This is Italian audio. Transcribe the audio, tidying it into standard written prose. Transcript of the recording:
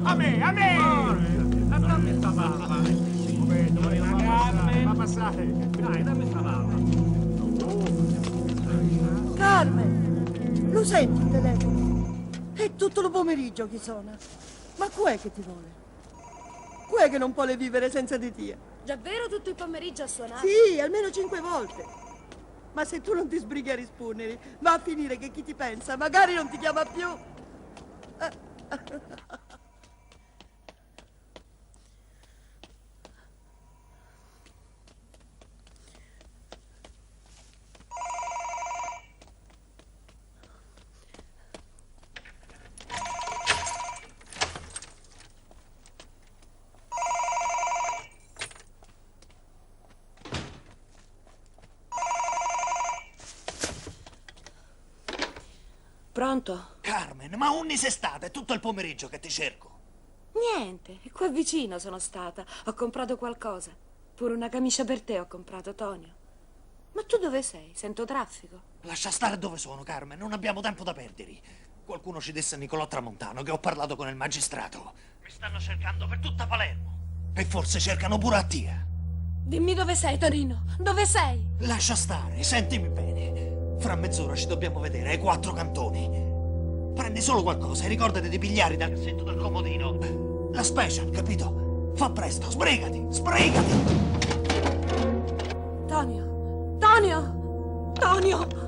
A me! Dammi sta bava! Dove la Carmen? Fa passare! Dai, dammi sta bava! Carmen! Lo senti il telefono? È tutto il pomeriggio che suona. Ma qu'è che ti vuole? Qu'è che non vuole vivere senza di te? Davvero tutto il pomeriggio a suonare? Sì, almeno 5 volte. Ma se tu non ti sbrighi a rispondere, va a finire che chi ti pensa magari non ti chiama più. Pronto? Carmen, ma unni sei stata? È tutto il pomeriggio che ti cerco. Niente, qua vicino sono stata. Ho comprato qualcosa. Pure una camicia per te ho comprato, Tonio. Ma tu dove sei? Sento traffico. Lascia stare dove sono, Carmen, non abbiamo tempo da perdere. Qualcuno ci disse a Nicolò Tramontano che ho parlato con il magistrato. Mi stanno cercando per tutta Palermo. E forse cercano pure a te. Dimmi dove sei, Torino. Dove sei? Lascia stare, sentimi bene. Fra mezz'ora ci dobbiamo vedere ai 4 cantoni. Prendi solo qualcosa e ricordati di pigliare dal cassetto del comodino la special, capito? Fa presto, sbrigati, sbrigati! Tonio! Tonio! Tonio!